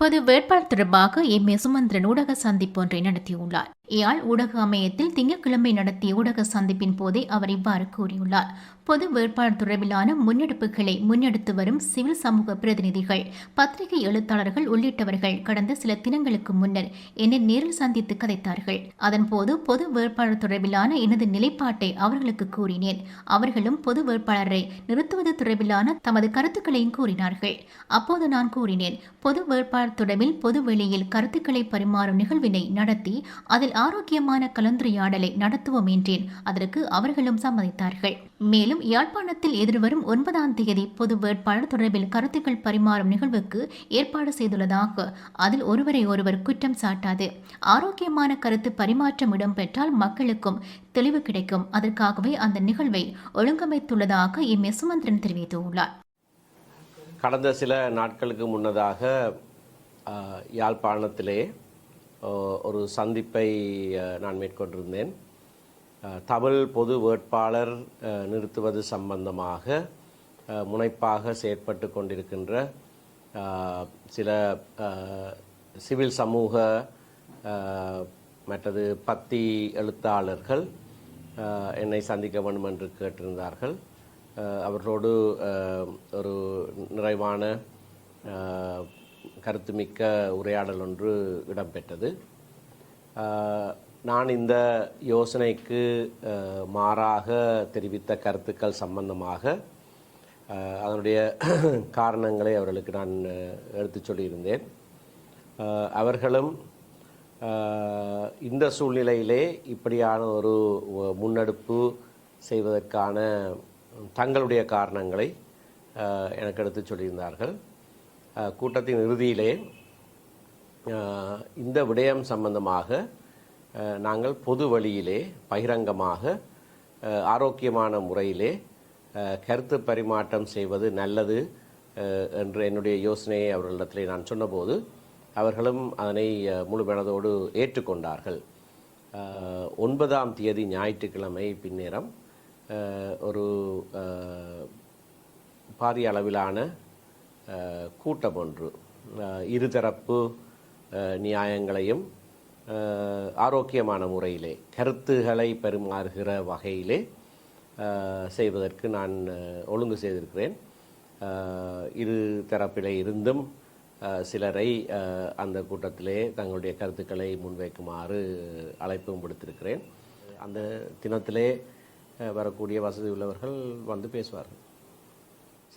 பொது வேட்பாளர் தொடர்பாக சுமந்திரன் ஊடக சந்திப்பு ஒன்றை நடத்தியுள்ளார். யாழ் ஊடக அமையத்தில் திங்கட்கிழமை நடத்திய ஊடக சந்திப்பின் போதே அவர் இவ்வாறு கூறியுள்ளார். பொது வேட்பாளர் தொடர்பிலான முன்னெடுப்புகளை முன்னெடுத்து வரும் சிவில் சமூக பிரதிநிதிகள், பத்திரிகை எழுத்தாளர்கள் உள்ளிட்டவர்கள் கடந்த சில தினங்களுக்கு முன்னர் என்னை நேரில் சந்தித்து கதைத்தார்கள். அதன்போது பொது வேட்பாளர் தொடர்பிலான எனது நிலைப்பாட்டை அவர்களுக்கு கூறினேன். அவர்களும் பொது வேட்பாளரை நிறுத்துவது தொடர்பிலான தமது கருத்துக்களையும் கூறினார்கள். அப்போது நான் கூறினேன், பொது வேட்பாளர் தொடர்பில் பொது வெளியில் கருத்துக்களை பரிமாறும் நிகழ்வினை நடத்தி அதில் ஆரோக்கியமான கலந்துரையாடலை நடத்துவோம் என்றேன். அதற்கு அவர்களும் சம்மதித்தார்கள். மேலும் யாழ்ப்பாணத்தில் எதிர்வரும் 9ஆம் தேதி பொது வேட்பாளர் தொடர்பில் கருத்துக்கள் பரிமாறும் நிகழ்வுக்கு ஏற்பாடு செய்துள்ளதாக, அதில் ஒருவரை ஒருவர் குற்றம் சாட்டாது ஆரோக்கியமான கருத்து பரிமாற்றம் இடம்பெற்றால் மக்களுக்கும் தெளிவு கிடைக்கும். அதற்காகவே அந்த நிகழ்வை ஒழுங்கமைத்துள்ளதாக சுமந்திரன் தெரிவித்துள்ளார். கடந்த சில நாட்களுக்கு முன்னதாக யாழ்ப்பாணத்திலே ஒரு சந்திப்பை நான் மேற்கொண்டிருந்தேன். தமிழ் பொது வேட்பாளர் நிறுத்துவது சம்பந்தமாக முனைப்பாக செயற்பட்டு கொண்டிருக்கின்ற சில சிவில் சமூக மற்றது பத்தி எழுத்தாளர்கள் என்னை சந்திக்க வேண்டும் என்று கேட்டிருந்தார்கள். அவர்களோடு ஒரு நிறைவான கருத்துமிக்க உரையாடல் ஒன்று இடம்பெற்றது. நான் இந்த யோசனைக்கு மாறாக தெரிவித்த கருத்துக்கள் சம்பந்தமாக அதனுடைய காரணங்களை அவர்களுக்கு நான் எடுத்துச் சொல்லியிருந்தேன். அவர்களும் இந்த சூழ்நிலையிலே இப்படியான ஒரு முன்னெடுப்பு செய்வதற்கான தங்களுடைய காரணங்களை எனக்கு எடுத்து சொல்லியிருந்தார்கள். கூட்டத்தின் இறுதியிலே இந்த விடயம் சம்பந்தமாக நாங்கள் பொது வழியிலே பகிரங்கமாக ஆரோக்கியமான முறையிலே கருத்து பரிமாற்றம் செய்வது நல்லது என்று என்னுடைய யோசனையை அவர்களிடத்திலே நான் சொன்னபோது அவர்களும் அதனை முழு மனதோடு ஏற்றுக்கொண்டார்கள். 9ஆம் தேதி ஞாயிற்றுக்கிழமை பின்னேரம் ஒரு பாரிய அளவிலான கூட்டம் ஒன்று இருதரப்பு நியாயங்களையும் ஆரோக்கியமான முறையிலே கருத்துக்களை பரிமாறுகிற வகையிலே செய்வதற்கு நான் ஒழுங்கு செய்திருக்கிறேன். இரு தரப்பிலே இருந்தும் சிலரை அந்த கூட்டத்திலே தங்களுடைய கருத்துக்களை முன்வைக்குமாறு அழைப்பும் விடுத்திருக்கிறேன். அந்த தினத்திலே வரக்கூடிய வசதி உள்ளவர்கள் வந்து பேசுவார்கள்.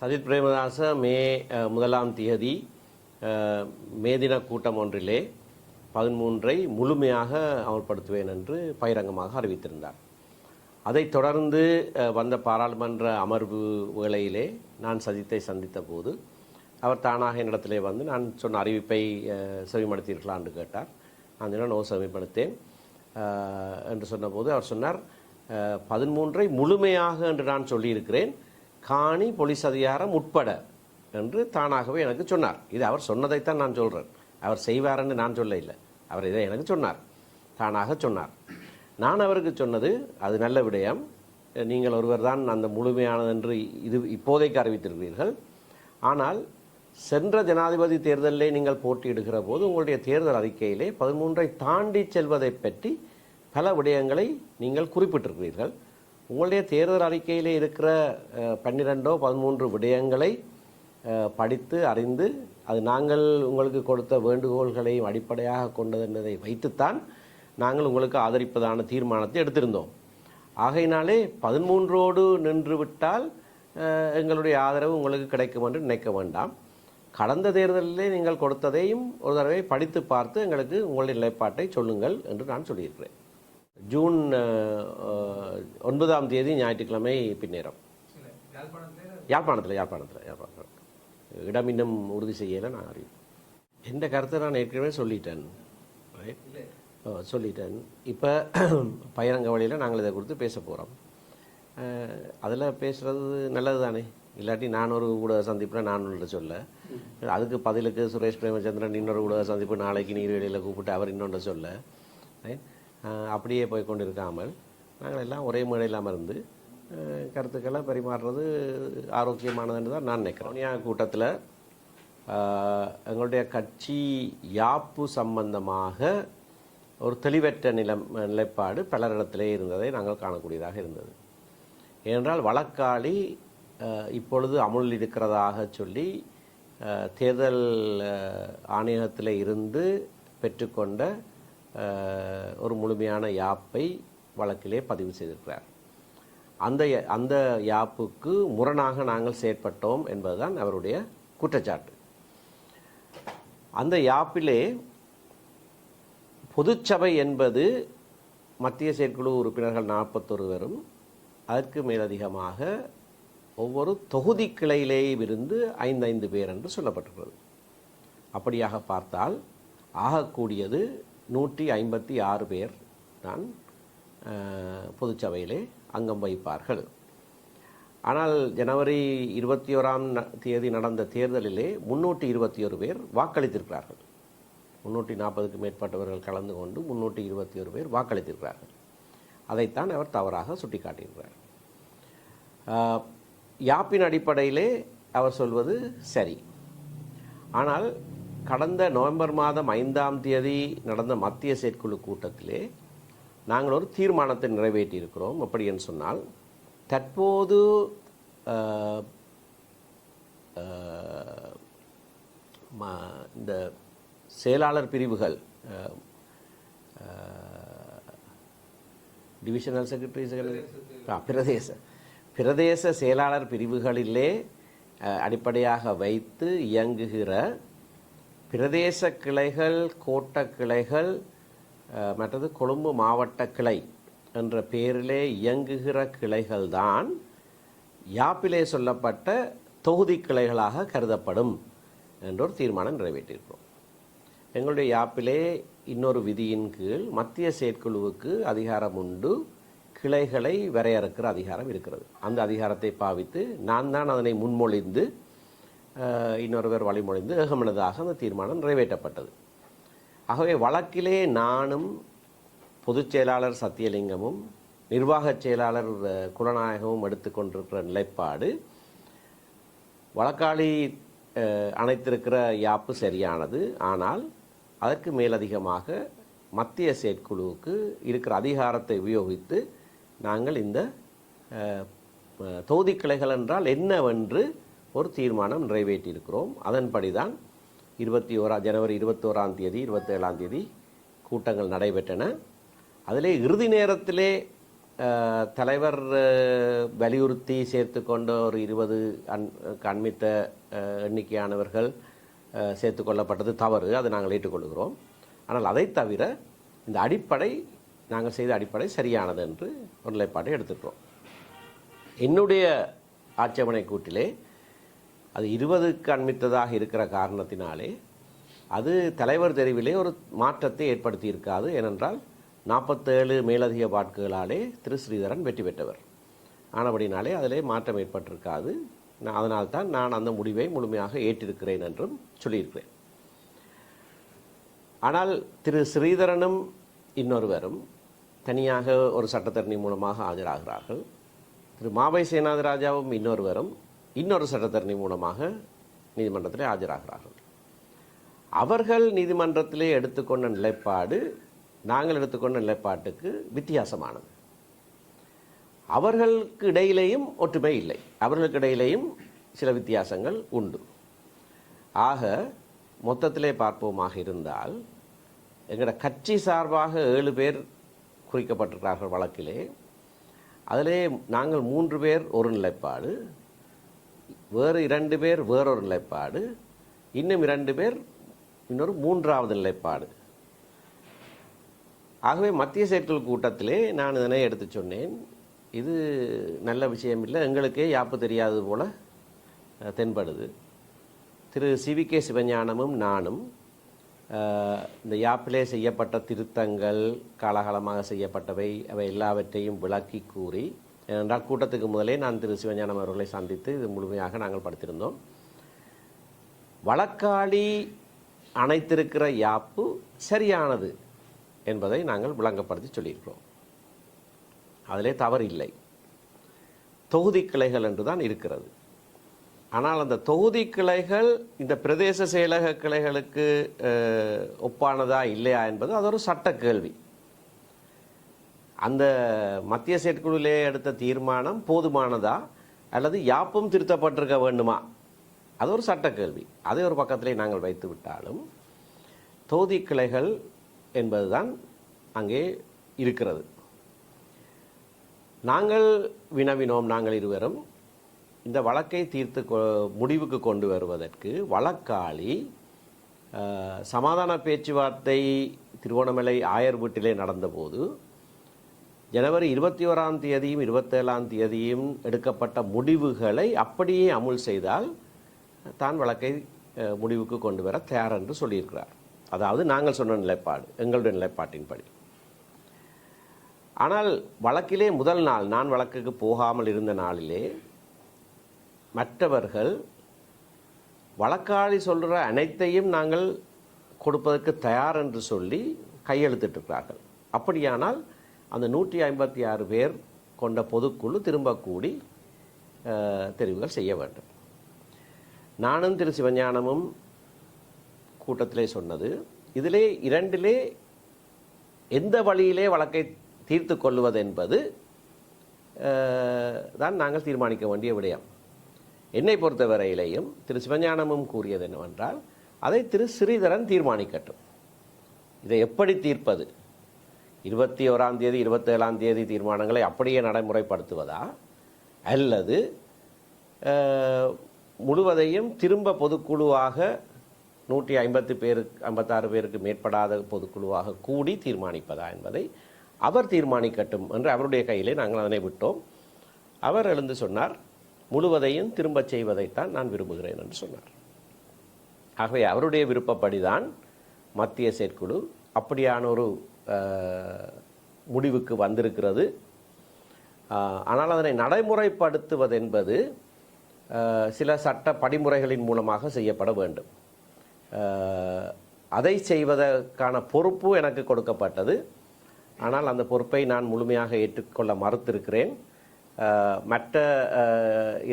சஜித் பிரேமதாச மே 1ஆம் தேதி மேதின கூட்டம் ஒன்றிலே 13ஐ முழுமையாக அமல்படுத்துவேன் என்று பகிரங்கமாக அறிவித்திருந்தார். அதைத் தொடர்ந்து வந்த பாராளுமன்ற அமர்வு வேளையிலே நான் சஜித்தை சந்தித்த போது அவர் தானாக என்னிடத்திலே வந்து நான் சொன்ன அறிவிப்பை செவிமடுத்தீர்களா என்று கேட்டார். நான் தினம் நோ செவிமடுத்தேன் என்று சொன்னபோது அவர் சொன்னார், 13ஐ முழுமையாக என்று நான் சொல்லியிருக்கிறேன், காணி போலீஸ் அதிகாரம் உட்பட என்று தானாகவே எனக்கு சொன்னார். இது அவர் சொன்னதைத்தான் நான் சொல்கிறேன், அவர் செய்வார்ன்னு நான் சொல்ல இல்லை. அவர் இதை எனக்கு சொன்னார், தானாக சொன்னார். நான் அவருக்கு சொன்னது, அது நல்ல விடயம், நீங்கள் ஒருவர் தான் அந்த முழுமையானது என்று இது இப்போதைக்கு அறிவித்திருக்கிறீர்கள். ஆனால் சென்ற ஜனாதிபதி தேர்தலிலே நீங்கள் போட்டியிடுகிற போது உங்களுடைய தேர்தல் அறிக்கையிலே 13ஐ தாண்டி செல்வதை பற்றி பல விடயங்களை நீங்கள் குறிப்பிட்டிருக்கிறீர்கள். உங்களுடைய தேர்தல் அறிக்கையிலே இருக்கிற 12 13 விடயங்களை படித்து அறிந்து அது நாங்கள் உங்களுக்கு கொடுத்த வேண்டுகோள்களையும் அடிப்படையாக கொண்டது என்பதை வைத்துத்தான் நாங்கள் உங்களுக்கு ஆதரிப்பதான தீர்மானத்தை எடுத்திருந்தோம். ஆகையினாலே 13ஓடு நின்று விட்டால் எங்களுடைய ஆதரவு உங்களுக்கு கிடைக்கும் என்று நினைக்க வேண்டாம். கடந்த தேர்தலிலே நீங்கள் கொடுத்ததையும் ஒரு தடவை படித்து பார்த்து எங்களுக்கு உங்களுடைய நிலைப்பாட்டை சொல்லுங்கள் என்று நான் சொல்லியிருக்கிறேன். ஜூன் 9ஆம் தேதி ஞாயிற்றுக்கிழமை பின்னேரம் யாழ்ப்பாணத்தில் இடம் இன்னும் உறுதி செய்யலை. நான் அறிவு எந்த கருத்தை நான் ஏற்கனவே சொல்லிட்டேன். இப்போ பகிரங்க வழியில் நாங்கள் இதை குறித்து பேச போகிறோம். அதில் பேசுகிறது நல்லது தானே. இல்லாட்டி நான் ஒரு ஊடக சந்திப்பில் நான் ஒன்று சொல்ல, அதுக்கு பதிலுக்கு சுரேஷ் பிரேமச்சந்திரன் இன்னொரு ஊடக சந்திப்பு நாளைக்கு நீர்வெளியில் கூப்பிட்டு அவர் இன்னொன்று சொல்ல, அப்படியே போய் கொண்டு இருக்காமல் நாங்கள் எல்லாம் ஒரே மேடையில் அமர்ந்து கருத்துக்களை பரிமாறுறது ஆரோக்கியமானதுன்னு தான் நான் நினைக்கிறேன். கூட்டத்தில் எங்களுடைய கட்சி யாப்பு சம்பந்தமாக ஒரு தெளிவற்ற நிலைப்பாடு பலரிடத்திலே இருந்ததை நாங்கள் காணக்கூடியதாக இருந்தது. ஏனென்றால் வழக்காளி இப்பொழுது அமுலில் இருக்கிறதாக சொல்லி தேர்தல் ஆணையகத்தில் இருந்து பெற்றுக்கொண்ட ஒரு முழுமையான யாப்பை வழக்கிலே பதிவு செய்திருக்கிறார். அந்த யாப்புக்கு முரணாக நாங்கள் செயற்பட்டோம் என்பதுதான் அவருடைய குற்றச்சாட்டு. அந்த யாப்பிலே பொதுச்சபை என்பது மத்திய செயற்குழு உறுப்பினர்கள் 41 பேரும் அதற்கு மேலதிகமாக ஒவ்வொரு தொகுதி கிளையிலேயும் இருந்து 5 பேர் என்று சொல்லப்பட்டிருக்கிறது. அப்படியாக பார்த்தால் ஆகக்கூடியது 156 பேர் தான் பொதுச்சபையிலே அங்கம் வகிப்பார்கள். ஆனால் ஜனவரி 21ஆம் தேதி நடந்த தேர்தலிலே 321 பேர் வாக்களித்திருக்கிறார்கள். 340க்கு மேற்பட்டவர்கள் கலந்து கொண்டு 321 பேர் வாக்களித்திருக்கிறார்கள். அதைத்தான் அவர் தவறாக சுட்டிக்காட்டியிருக்கிறார். யாப்பின் அடிப்படையிலே அவர் சொல்வது சரி. ஆனால் கடந்த நவம்பர் மாதம் 5ஆம் தேதி நடந்த மத்திய செயற்குழு கூட்டத்திலே நாங்கள் ஒரு தீர்மானத்தை நிறைவேற்றியிருக்கிறோம். எப்படி என்று சொன்னால், தற்போது இந்த செயலாளர் பிரிவுகள், டிவிஷனல் செக்ரட்டரி, பிரதேச செயலாளர் பிரிவுகளிலே அடிப்படையாக வைத்து இயங்குகிற பிரதேச கிளைகள், கோட்ட கிளைகள், மற்றது கொழும்பு மாவட்ட கிளை என்ற பெயரிலே இயங்குகிற கிளைகள்தான் யாப்பிலே சொல்லப்பட்ட தொகுதி கிளைகளாக கருதப்படும் என்ற ஒரு தீர்மானம் நிறைவேற்றியிருக்கிறோம். எங்களுடைய யாப்பிலே இன்னொரு விதியின் கீழ் மத்திய செயற்குழுவுக்கு அதிகாரம் உண்டு, கிளைகளை வரையறுக்கிற அதிகாரம் இருக்கிறது. அந்த அதிகாரத்தை பாவித்து நான் தான் அதனை முன்மொழிந்து இன்னொருவர் வழிமொழிந்து ஏகமனதாக அந்த தீர்மானம் நிறைவேற்றப்பட்டது. ஆகவே வழக்கிலே நானும் பொதுச் செயலாளர் சத்தியலிங்கமும் நிர்வாகச் செயலாளர் குலநாயகமும் எடுத்துக்கொண்டிருக்கிற நிலைப்பாடு, வழக்காளி அணைத்திருக்கிற யாப்பு சரியானது. ஆனால் அதற்கு மேலதிகமாக மத்திய செயற்குழுவுக்கு இருக்கிற அதிகாரத்தை உபயோகித்து நாங்கள் இந்த தொகுதி கிளைகள் என்றால் என்னவென்று ஒரு தீர்மானம் நிறைவேற்றியிருக்கிறோம். அதன்படி தான் ஜனவரி 21ஆம் தேதி 27ஆம் தேதி கூட்டங்கள் நடைபெற்றன. அதிலே இறுதி நேரத்திலே தலைவர் வலியுறுத்தி சேர்த்து கொண்ட ஒரு 20 அண்மித்த எண்ணிக்கையானவர்கள் சேர்த்து கொள்ளப்பட்டது தவறு, அதை நாங்கள் ஏற்றுக்கொள்கிறோம். ஆனால் அதை தவிர இந்த அடிப்படை, நாங்கள் செய்த அடிப்படை சரியானது என்று ஒரு நிலைப்பாட்டை எடுத்துக்கிறோம். என்னுடைய ஆட்சேபனை கூட்டிலே அது 20க்கு அண்மித்ததாக இருக்கிற காரணத்தினாலே அது தலைவர் தெரிவிலே ஒரு மாற்றத்தை ஏற்படுத்தி இருக்காது. ஏனென்றால் 47 மேலதிக வாக்குகளாலே திரு ஸ்ரீதரன் வெற்றி பெற்றவர் ஆனபடினாலே அதிலே மாற்றம் ஏற்பட்டிருக்காது. அதனால்தான் நான் அந்த முடிவை முழுமையாக ஏற்றிருக்கிறேன் என்றும் சொல்லியிருக்கிறேன். ஆனால் திரு ஸ்ரீதரனும் இன்னொருவரும் தனியாக ஒரு சட்டத்தரணி மூலமாக ஆஜராகிறார்கள். திரு மாவை சேனாதிராஜாவும் இன்னொருவரும் இன்னொரு சட்டத்தரணி மூலமாக நீதிமன்றத்திலே ஆஜராகிறார்கள். அவர்கள் நீதிமன்றத்திலே எடுத்துக்கொண்ட நிலைப்பாடு நாங்கள் எடுத்துக்கொண்ட நிலைப்பாட்டுக்கு வித்தியாசமானது. அவர்களுக்கு இடையிலேயும் ஒற்றுமை இல்லை, அவர்களுக்கு இடையிலேயும் சில வித்தியாசங்கள் உண்டு. ஆக மொத்தத்திலே பார்ப்போமாக இருந்தால், எங்களோட கட்சி சார்பாக 7 பேர் குறிக்கப்பட்டிருக்கிறார்கள் வழக்கிலே. அதிலே நாங்கள் 3 பேர் ஒரு நிலைப்பாடு, வேறு 2 பேர் வேறொரு நிலைப்பாடு, இன்னும் 2 பேர் இன்னொரு 3வது நிலைப்பாடு. ஆகவே மத்திய செயற்குழு கூட்டத்திலே நான் இதனை எடுத்து சொன்னேன். இது நல்ல விஷயம் இல்லை, எங்களுக்கே யாப்பு தெரியாதது போல தென்படுது. திரு சிவிகே சிவஞானமும் நானும் இந்த யாப்பிலே செய்யப்பட்ட திருத்தங்கள், காலகாலமாக செய்யப்பட்டவை, அவை எல்லாவற்றையும் விளக்கி கூறி, ஏனென்றால் கூட்டத்துக்கு முதலே நான் திரு சிவஞானம் அவர்களை சந்தித்து இது முழுமையாக நாங்கள் படித்திருந்தோம். வழக்காளி அணைத்திருக்கிற யாப்பு சரியானது என்பதை நாங்கள் விளங்கப்படுத்தி சொல்லியிருக்கிறோம். அதிலே தவறு இல்லை. தொகுதி கிளைகள் என்று தான் இருக்கிறது. ஆனால் அந்த தொகுதி கிளைகள் இந்த பிரதேச செயலக கிளைகளுக்கு ஒப்பானதா இல்லையா என்பது அது ஒரு சட்ட கேள்வி. அந்த மத்திய செயற்குழுவிலே எடுத்த தீர்மானம் போதுமானதா அல்லது யாப்பும் திருத்தப்பட்டிருக்க வேண்டுமா, அது ஒரு சட்ட கேள்வி. அதை ஒரு பக்கத்திலே நாங்கள் வைத்து விட்டாலும் தொகுதி கிளைகள் என்பதுதான் அங்கே இருக்கிறது. நாங்கள் வினவினோம், நாங்கள் இருவரும் இந்த வழக்கை தீர்த்து முடிவுக்கு கொண்டு வருவதற்கு வழக்காளி சமாதான பேச்சுவார்த்தை திருவோணமலை ஆயர் வீட்டிலே நடந்தபோது ஜனவரி 21ஆம் தேதியும் 27ஆம் தேதியும் எடுக்கப்பட்ட முடிவுகளை அப்படியே அமுல் செய்தால் தான் வழக்கை முடிவுக்கு கொண்டு வர தயார் என்று சொல்லியிருக்கிறார். அதாவது நாங்கள் சொன்ன நிலைப்பாடு, எங்களுடைய நிலைப்பாட்டின்படி. ஆனால் வழக்கிலே முதல் நாள் நான் வழக்குக்கு போகாமல் இருந்த நாளிலே மற்றவர்கள் வழக்காளி சொல்கிற அனைத்தையும் நாங்கள் கொடுப்பதற்கு தயார் என்று சொல்லி கையெழுத்திட்டிருக்கிறார்கள். அப்படியானால் அந்த 156 பேர் கொண்ட பொதுக்குழு திரும்ப கூடி தெரிவுகள் செய்ய வேண்டும். நானும் திரு சிவஞானமும் கூட்டத்திலே சொன்னது, இதிலே இரண்டிலே எந்த வழியிலே வழக்கை தீர்த்து கொள்வது என்பது தான் நாங்கள் தீர்மானிக்க வேண்டிய விடயம். என்னை பொறுத்தவரையிலேயும் திரு சிவஞானமும் கூறியது என்னவென்றால், அதை திரு ஸ்ரீதரன் தீர்மானிக்கட்டும். இதை எப்படி தீர்ப்பது, 21ஆம் தேதி 27ஆம் தேதி தீர்மானங்களை அப்படியே நடைமுறைப்படுத்துவதா அல்லது முழுவதையும் திரும்ப பொதுக்குழுவாக 156 பேருக்கு மேற்படாத பொதுக்குழுவாக கூடி தீர்மானிப்பதா என்பதை அவர் தீர்மானிக்கட்டும் என்று அவருடைய கையிலே நாங்கள் அதனை விட்டோம். அவர் எழுந்து சொன்னார், முழுவதையும் திரும்பச் செய்வதைத்தான் நான் விரும்புகிறேன் என்று சொன்னார். ஆகவே அவருடைய விருப்பப்படிதான் மத்திய செயற்குழு அப்படியான ஒரு முடிவுக்கு வந்திருக்கிறது. ஆனால் அதனை நடைமுறைப்படுத்துவது என்பது சில சட்ட படிமுறைகளின் மூலமாக செய்யப்பட வேண்டும். அதை செய்வதற்கான பொறுப்பு எனக்கு கொடுக்கப்பட்டது. ஆனால் அந்த பொறுப்பை நான் முழுமையாக ஏற்றுக்கொள்ள மறுத்திருக்கிறேன். மற்ற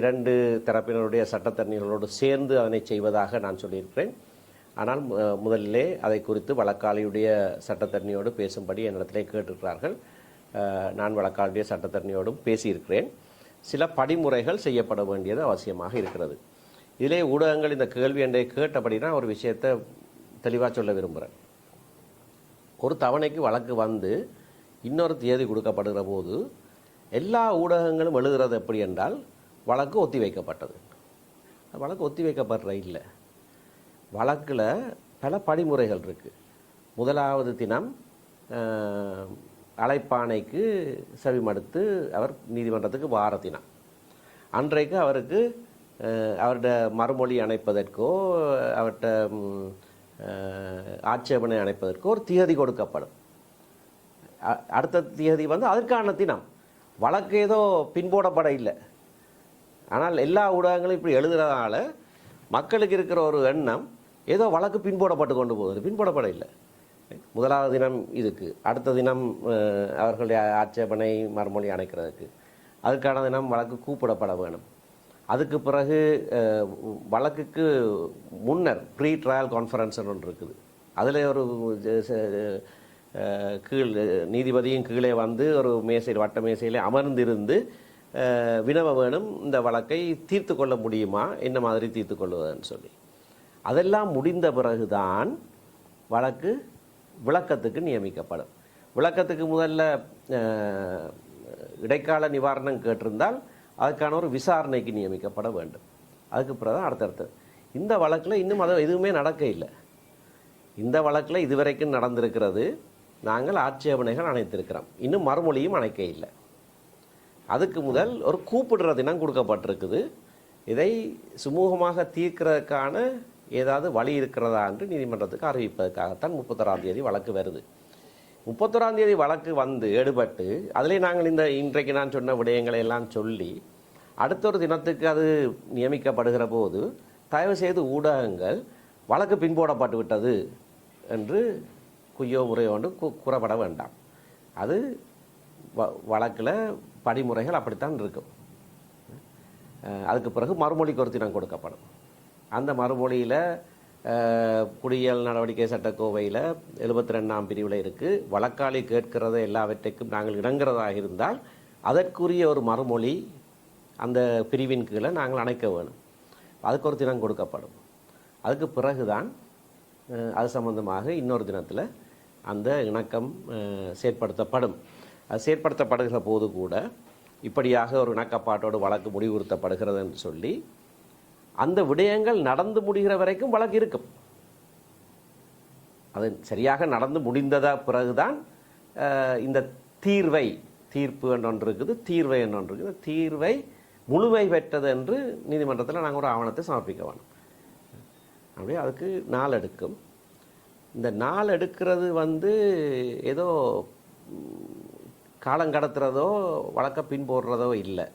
2 தரப்பினருடைய சட்டத்தரணிகளோடு சேர்ந்து அதனை செய்வதாக நான் சொல்லியிருக்கிறேன். ஆனால் முதலிலே அதை குறித்து வழக்காளியுடைய சட்டத்தரணியோடு பேசும்படி என்னிடத்திலே கேட்டிருக்கிறார்கள். நான் வழக்காளியுடைய சட்டத்தரணியோடும் பேசியிருக்கிறேன். சில படிமுறைகள் செய்யப்பட வேண்டியது அவசியமாக இருக்கிறது. இதிலே ஊடகங்கள் இந்த கேள்வி என்னை கேட்டபடினா ஒரு விஷயத்தை தெளிவாக சொல்ல விரும்புகிறேன். ஒரு தவணைக்கு வழக்கு வந்து இன்னொரு தேதி கொடுக்கப்படுகிற போது எல்லா ஊடகங்களும் எழுதுறது எப்படி என்றால், வழக்கு ஒத்தி வைக்கப்பட்டது. வழக்கு ஒத்தி வைக்கப்படுற இல்லை. வழக்கில் பல படிமுறைகள் இருக்குது. முதலாவது தினம் அழைப்பாணைக்கு செவிமடுத்து அவர் நீதிமன்றத்துக்கு வார தினம் அன்றைக்கு அவருக்கு அவர்கிட்ட மறுமொழி அணைப்பதற்கோ அவர்கிட்ட ஆட்சேபனை அணைப்பதற்கோ ஒரு திகதி கொடுக்கப்படும். அடுத்த திகதி வந்து அதற்கான தினம். வழக்கு ஏதோ பின்போடப்பட இல்லை. ஆனால் எல்லா ஊடகங்களும் இப்படி எழுதுறதுனால மக்களுக்கு இருக்கிற ஒரு எண்ணம் ஏதோ வழக்கு பின்போடப்பட்டு கொண்டு போகுது. பின்போடப்பட இல்லை. முதலாவது தினம் இதுக்கு, அடுத்த தினம் அவர்களுடைய ஆட்சேபனை மறுமொழி அணைக்கிறதுக்கு, அதுக்கான தினம் வழக்கு கூப்பிடப்பட வேணும். அதுக்கு பிறகு வழக்குக்கு முன்னர் ப்ரீ ட்ரையல் கான்ஃபரன்ஸ் ஒன்று இருக்குது. அதில் ஒரு கீழ் நீதிபதியும் கீழே வந்து ஒரு மேசையில் வட்ட மேசையில் அமர்ந்திருந்து வினவ வேணும், இந்த வழக்கை தீர்த்து கொள்ள முடியுமா, என்ன மாதிரி தீர்த்து கொள்வதுன்னு சொல்லி. அதெல்லாம் முடிந்த பிறகுதான் வழக்கு விளக்கத்துக்கு நியமிக்கப்படும். விளக்கத்துக்கு முதல்ல இடைக்கால நிவாரணம் கேட்டிருந்தால் அதுக்கான ஒரு விசாரணைக்கு நியமிக்கப்பட வேண்டும். அதுக்கு பிறகு தான் அடுத்தடுத்தது. இந்த வழக்கில் இன்னும் அது எதுவுமே நடக்க இல்லை. இந்த வழக்கில் இதுவரைக்கும் நடந்திருக்கிறது, நாங்கள் ஆட்சேபனைகள் அணைத்திருக்கிறோம், இன்னும் மறுமொழியும் அணைக்க இல்லை. அதுக்கு முதல் ஒரு கூப்பிடுற தினம் கொடுக்கப்பட்டிருக்குது. இதை சுமூகமாக தீர்க்கிறதுக்கான ஏதாவது வழி இருக்கிறதா என்று நீதிமன்றத்துக்கு அறிவிப்பதற்காகத்தான் 31ஆம் தேதி வழக்கு வருது. 31ஆம் தேதி வழக்கு வந்து எடுபட்டு அதிலே நாங்கள் இன்றைக்கு நான் சொன்ன விடயங்களை எல்லாம் சொல்லி அடுத்த ஒரு தினத்துக்கு அது நியமிக்கப்படுகிற போது தயவு செய்து ஊடகங்கள் வழக்கு பின்போடப்பட்டு விட்டது என்று குய்யோ முறையோ ஒன்று கூறப்பட வேண்டாம். அது வழக்கில் படிமுறைகள் அப்படித்தான் இருக்கும். அதுக்கு பிறகு மறுமொழிக்கு ஒரு தினம் கொடுக்கப்படும். அந்த மறுமொழியில் குடியியல் நடவடிக்கை சட்டக்கோவையில் 72ஆம் பிரிவில் இருக்குது, வழக்காளி கேட்கிறத எல்லாவற்றைக்கும் நாங்கள் இணங்குறதாக இருந்தால் அதற்குரிய ஒரு மறுமொழி அந்த பிரிவின் கீழே நாங்கள் அணைக்க வேணும். அதுக்கு ஒரு தினம் கொடுக்கப்படும். அதுக்கு பிறகுதான் அது சம்பந்தமாக இன்னொரு தினத்தில் அந்த இணக்கம் செயற்படுத்தப்படும். அது செயற்படுத்தப்படுகிற போது கூட இப்படியாக ஒரு இணக்கப்பாட்டோடு வழக்கு முடிவுறுத்தப்படுகிறது என்று சொல்லி அந்த விடயங்கள் நடந்து முடிகிற வரைக்கும் வழக்கு இருக்கும். அது சரியாக நடந்து முடிந்ததா பிறகுதான் இந்த தீர்ப்பு என்று ஒன்று இருக்குது, தீர்வை என்று ஒன்று இருக்குது. தீர்வை முழுமை பெற்றது என்று நீதிமன்றத்தில் நாங்கள் ஒரு ஆவணத்தை சமர்ப்பிக்க வேணும். அப்படியே அதுக்கு நாள் எடுக்கும். இந்த நாள் எடுக்கிறது ஏதோ காலம் கடத்துறதோ வழக்க பின்போடுறதோ இல்லை.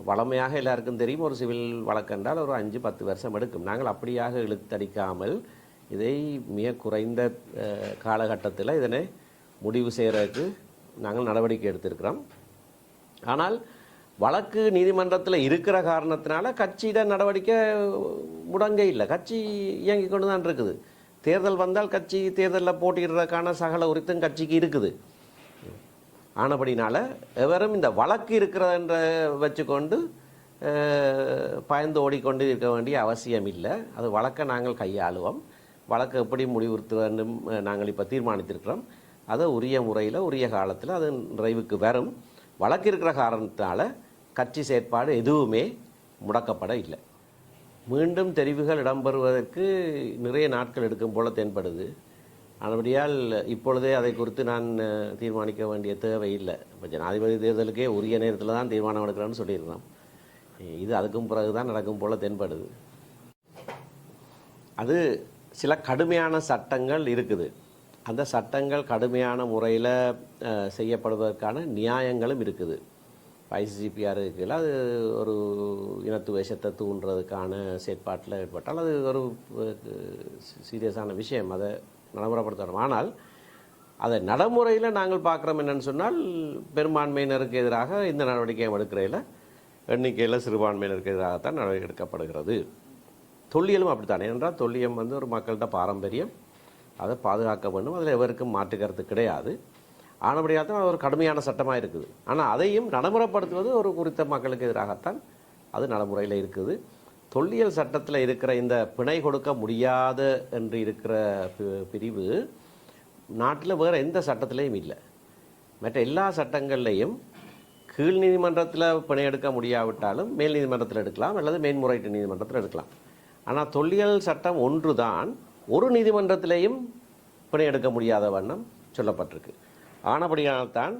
வளமையாக எல்லாருக்கும் தெரியும், ஒரு சிவில் வழக்கென்றால் ஒரு 5-10 வருஷம் எடுக்கும். நாங்கள் அப்படியாக இழுத்தடிக்காமல் இதை மிக குறைந்த காலகட்டத்தில் இதனை முடிவு செய்கிறதுக்கு நாங்கள் நடவடிக்கை எடுத்திருக்கிறோம். ஆனால் வழக்கு நீதிமன்றத்தில் இருக்கிற காரணத்தினால கட்சியிட நடவடிக்கை முடங்க இல்லை. கட்சி இயங்கி கொண்டு தான் இருக்குது. தேர்தல் வந்தால் கட்சி தேர்தலில் போட்டியிடுறதுக்கான சகல உரித்தும் கட்சிக்கு இருக்குது. ஆனபடினால எவரும் இந்த வழக்கு இருக்கிறத வச்சுக்கொண்டு பயந்து ஓடிக்கொண்டு இருக்க வேண்டிய அவசியம் இல்லை. அது வழக்கை நாங்கள் கையாளுவோம். வழக்கு எப்படி முடிவுறுத்த வேண்டும் நாங்கள் இப்போ தீர்மானித்திருக்கிறோம். அதை உரிய முறையில் உரிய காலத்தில் அது நிறைவுக்கு வரும். வழக்கு இருக்கிற காரணத்தினால கட்சி செயற்பாடு எதுவுமே முடக்கப்பட இல்லை. மீண்டும் தெரிவுகள் இடம்பெறுவதற்கு நிறைய நாட்கள் எடுக்கும் போல தென்படுது. ஆனபடியால் இப்பொழுதே அதை குறித்து நான் தீர்மானிக்க வேண்டிய தேவை இல்லை. இப்போ ஜனாதிபதி தேர்தலுக்கே உரிய நேரத்தில் தான் தீர்மானம் எடுக்கிறேன்னு சொல்லியிருந்தோம். இது அதுக்கும் பிறகு தான் நடக்கும் போல தென்படுது. அது சில கடுமையான சட்டங்கள் இருக்குது. அந்த சட்டங்கள் கடுமையான முறையில் செய்யப்படுவதற்கான நியாயங்களும் இருக்குது. ஐசிசிபிஆர் இருக்குல்ல, அது ஒரு இனத்துவேஷத்தை தூண்டுறதுக்கான செயற்பாட்டில் ஏற்பட்டால் அது ஒரு சீரியஸான விஷயம். அதை நடைமுறைப்படுத்தணும். ஆனால் அதை நடைமுறையில் நாங்கள் பார்க்குறோம் என்னென்னு சொன்னால், பெரும்பான்மையினருக்கு எதிராக இந்த நடவடிக்கையை எடுக்கிறதில் எண்ணிக்கையில் சிறுபான்மையினருக்கு எதிராகத்தான் நடவடிக்கை எடுக்கப்படுகிறது. தொல்லியலும் அப்படித்தான். ஏனென்றால் தொல்லியம் ஒரு மக்கள்கிட்ட பாரம்பரியம், அதை பாதுகாக்க வேண்டும். அதில் எவருக்கும் மாற்றுக்கருத்து கிடையாது. ஆனபடியாக தான் அது ஒரு கடுமையான சட்டமாக இருக்குது. ஆனால் அதையும் நடைமுறைப்படுத்துவது ஒரு குறித்த மக்களுக்கு எதிராகத்தான் அது நடைமுறையில் இருக்குது. தொல்லியல் சட்டத்தில் இருக்கிற இந்த பிணை கொடுக்க முடியாத என்று இருக்கிற பிரிவு நாட்டில் வேறு எந்த சட்டத்திலையும் இல்லை. மற்ற எல்லா சட்டங்கள்லையும் கீழ் நீதிமன்றத்தில் பிணை எடுக்க முடியாவிட்டாலும் மேல் நீதிமன்றத்தில் எடுக்கலாம் அல்லது மேன்முறையீட்டு நீதிமன்றத்தில் எடுக்கலாம். ஆனால் தொல்லியல் சட்டம் ஒன்று தான் ஒரு நீதிமன்றத்திலேயும் பிணை எடுக்க முடியாத வண்ணம் சொல்லப்பட்டிருக்கு. ஆனபடியால்தான்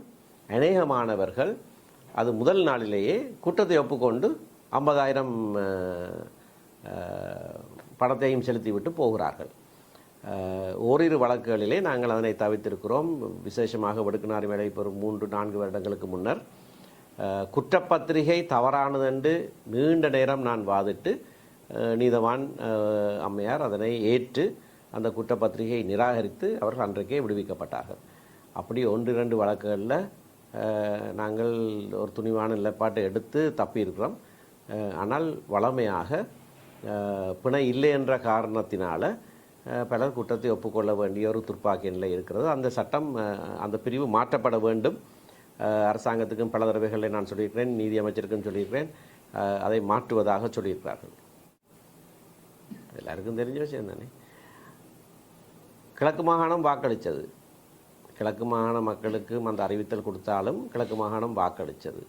அநேகமானவர்கள் அது முதல் நாளிலேயே குற்றத்தை ஒப்புக்கொண்டு 50,000 பணத்தையும் செலுத்திவிட்டு போகிறார்கள். ஓரிரு வழக்குகளிலே நாங்கள் அதனை தவிர்த்திருக்கிறோம். விசேஷமாக வடுக்குநாரி மேலே இப்போ ஒரு 3-4 வருடங்களுக்கு முன்னர் குற்றப்பத்திரிகை தவறானதென்று நீண்ட நேரம் நான் வாதிட்டு நீதவான் அம்மையார் அதனை ஏற்று அந்த குற்றப்பத்திரிகையை நிராகரித்து அவர்கள் அன்றைக்கே விடுவிக்கப்பட்டார்கள். அப்படி 1-2 வழக்குகளில் நாங்கள் ஒரு துணிவான நிலைப்பாட்டை எடுத்து தப்பியிருக்கிறோம். ஆனால் வளமையாக பிணை இல்லை என்ற காரணத்தினால பலர் குற்றத்தை ஒப்புக்கொள்ள வேண்டிய ஒரு துர்ப்பாக்கிய நிலை இருக்கிறது. அந்த சட்டம், அந்த பிரிவு மாற்றப்பட வேண்டும். அரசாங்கத்துக்கும் பல தடவைகளை நான் சொல்லியிருக்கிறேன், நீதி அமைச்சருக்கும் சொல்லியிருக்கிறேன். அதை மாற்றுவதாக சொல்லியிருக்கிறார்கள். எல்லாருக்கும் தெரிஞ்ச விஷயம் தானே. கிழக்கு மாகாணம் வாக்களித்தது. கிழக்கு மாகாண மக்களுக்கும் அந்த அறிவித்தல் கொடுத்தாலும் கிழக்கு மாகாணம் வாக்களித்தது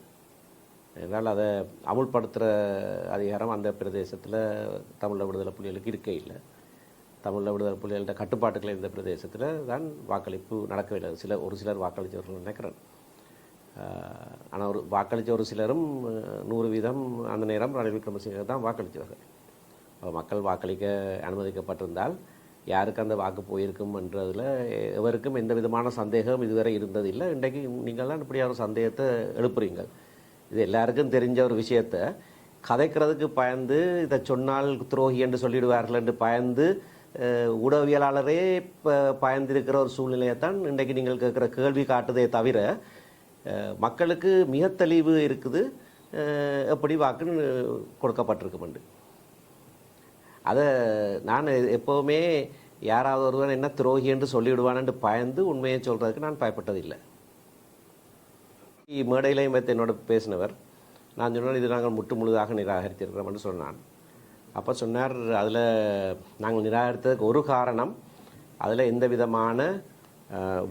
என்றால் அதை அமுல்படுத்துகிற அதிகாரம் அந்த பிரதேசத்தில் தமிழ் விடுதலை புலிகளுக்கு இருக்கே இல்லை. தமிழ் விடுதலை புலிகளோட கட்டுப்பாட்டுகள் இருந்த பிரதேசத்தில் தான் வாக்களிப்பு நடக்கவில்லை. ஒரு சிலர் வாக்களித்தவர்கள் நினைக்கிறேன். ஆனால் வாக்களித்த ஒரு சிலரும் 100% அந்த நேரம் ரணில் விக்ரமசிங்கே தான் வாக்களித்தவர்கள். மக்கள் வாக்களிக்க அனுமதிக்கப்பட்டிருந்தால் யாருக்கு அந்த வாக்கு போயிருக்கும் என்றதில் எவருக்கும் எந்த விதமான சந்தேகம் இதுவரை இருந்ததில்லை. இன்றைக்கு நீங்கள்லாம் இப்படியா ஒரு சந்தேகத்தை எழுப்புறீங்க. இது எல்லாருக்கும் தெரிஞ்ச ஒரு விஷயத்தை கதைக்கிறதுக்கு பயந்து, இதை சொன்னால் துரோகி என்று சொல்லிடுவார்கள் என்று பயந்து ஊடகவியலாளரே பயந்திருக்கிற ஒரு சூழ்நிலையைத்தான் இன்றைக்கு நீங்கள் கேட்குற கேள்வி காட்டுதே தவிர மக்களுக்கு மிக தெளிவு இருக்குது. எப்படி வாக்கு கொடுக்கப்பட்டிருக்குமெண்டு. அதை நான் எப்போவுமே யாராவது ஒருவன் என்ன துரோகி என்று சொல்லிவிடுவான்னு பயந்து உண்மையை சொல்கிறதுக்கு நான் பயப்பட்டதில்லை. மேடையிலையும் வைத்து என்னோட பேசினவர் நான் சொன்னேன், இது நாங்கள் முழுதாக நிராகரித்திருக்கிறோம்னு சொன்னான். அப்போ சொன்னார், அதில் நாங்கள் நிராகரித்ததுக்கு ஒரு காரணம், அதில் எந்த விதமான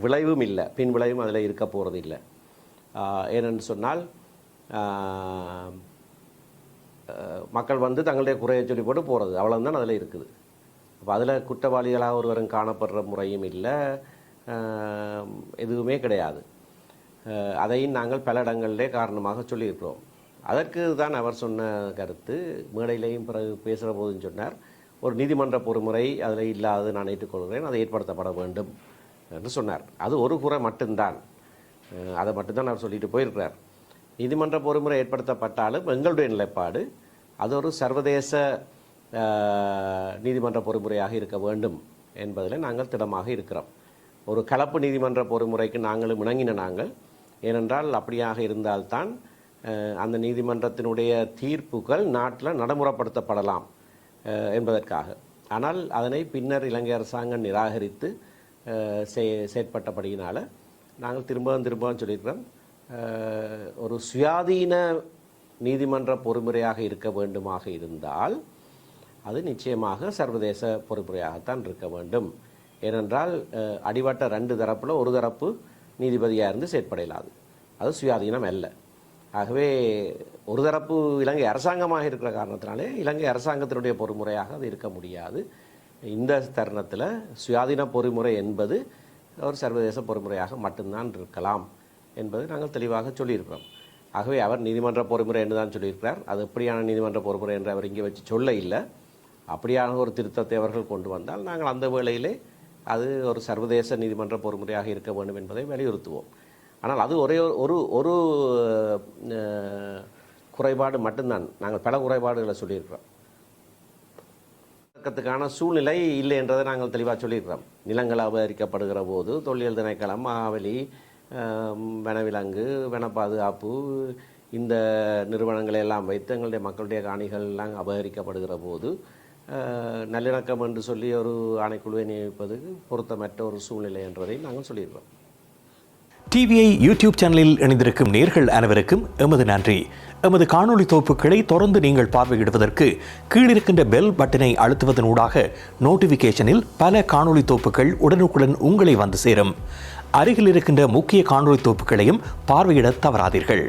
விளைவும் இல்லை, பின் விளைவும் அதில் இருக்க போகிறது இல்லை. ஏனென்று சொன்னால் மக்கள் வந்து தங்களுடைய குறையை சொல்லி போட்டு போகிறது, அவ்வளோதான் அதில் இருக்குது. அப்போ அதில் குற்றவாளிகளாக ஒருவரும் காணப்படுற முறையும் இல்லை, எதுவுமே கிடையாது. அதையும் நாங்கள் பல இடங்களிலே காரணமாக சொல்லியிருக்கிறோம். அதற்கு தான் அவர் சொன்ன கருத்து, மேடையிலையும் பிறகு பேசுகிற போதும் சொன்னார், ஒரு நீதிமன்ற பொறுமுறை அதில் இல்லாது நான் ஏற்றுக்கொள்கிறேன், அதை ஏற்படுத்தப்பட வேண்டும் என்று சொன்னார். அது ஒரு குறை மட்டும்தான், அதை மட்டும்தான் அவர் சொல்லிட்டு போயிருக்கிறார். நீதிமன்ற பொறுமுறை ஏற்படுத்தப்பட்டாலும் எங்களுடைய நிலைப்பாடு அது ஒரு சர்வதேச நீதிமன்ற பொறுமுறையாக இருக்க வேண்டும் என்பதில் நாங்கள் திடமாக இருக்கிறோம். ஒரு கலப்பு நீதிமன்ற பொறுமுறைக்கு நாங்களும் இணங்கின நாங்கள். ஏனென்றால் அப்படியாக இருந்தால்தான் அந்த நீதிமன்றத்தினுடைய தீர்ப்புகள் நாட்டில் நடைமுறைப்படுத்தப்படலாம் என்பதற்காக. ஆனால் அதனை பின்னர் இலங்கை அரசாங்கம் நிராகரித்து செயற்பட்டபடியினால் நாங்கள் திரும்பவும் சொல்லியிருக்கிறோம், ஒரு சுயாதீன நீதிமன்ற பொறுமுறையாக இருக்க வேண்டுமாக இருந்தால் அது நிச்சயமாக சர்வதேச பொறுமுறையாகத்தான் இருக்க வேண்டும். ஏனென்றால் அடிவட்ட 2 தரப்பில் ஒரு தரப்பு நீதிபதியாக இருந்து செயற்படையிலாது, அது சுயாதீனம் அல்ல. ஆகவே ஒரு தரப்பு இலங்கை அரசாங்கமாக இருக்கிற காரணத்தினாலே இலங்கை அரசாங்கத்தினுடைய பொறுமுறையாக அது இருக்க முடியாது. இந்த தருணத்தில் சுயாதீன பொறுமுறை என்பது ஒரு சர்வதேச பொறுமுறையாக மட்டும்தான் இருக்கலாம் என்பது நாங்கள் தெளிவாக சொல்லியிருக்கிறோம். ஆகவே அவர் நீதிமன்ற பொறுமுறை என்று தான் சொல்லியிருக்கிறார். அது எப்படியான நீதிமன்ற பொறுமுறை என்று அவர் இங்கே வச்சு சொல்ல இல்லை. அப்படியான ஒரு திருத்தத்தை அவர்கள் கொண்டு வந்தால் நாங்கள் அந்த வேளையிலே அது ஒரு சர்வதேச நீதிமன்ற பொறுமுறையாக இருக்க வேண்டும் என்பதை வலியுறுத்துவோம். ஆனால் அது ஒரே ஒரு குறைபாடு மட்டும்தான், நாங்கள் பல குறைபாடுகளை சொல்லியிருக்கிறோம். க்கான சூழ்நிலை இல்லை என்றதை நாங்கள் தெளிவாக சொல்லியிருக்கிறோம். நிலங்கள் அபகரிக்கப்படுகிற போது தொல்லியல் திணைக்களம், மாவலி, வனவிலங்கு, வன பாதுகாப்பு, இந்த நிறுவனங்களை எல்லாம் வைத்து எங்களுடைய மக்களுடைய காணிகள் எல்லாம் அபகரிக்கப்படுகிற போது நல்லிணக்கம் என்று சொல்லி ஒரு ஆணைக்குழுவை நியமிப்பது பொருத்தமற்ற ஒரு சூழ்நிலை என்பதை நாங்கள் சொல்லியிருக்கிறோம். டிவிஐ யூடியூப் சேனலில் இணைந்திருக்கும் நேயர்கள் அனைவருக்கும் எமது நன்றி. எமது காணொளி தொகுப்புகளை தொடர்ந்து நீங்கள் பார்வையிடுவதற்கு கீழிருக்கின்ற பெல் பட்டனை அழுத்துவதனூடாக நோட்டிஃபிகேஷனில் பல காணொளி தொகுப்புகள் உடனுக்குடன் உங்களை வந்து சேரும். அருகில் இருக்கின்ற முக்கிய காணொளி தொகுப்புகளையும் பார்வையிட தவறாதீர்கள்.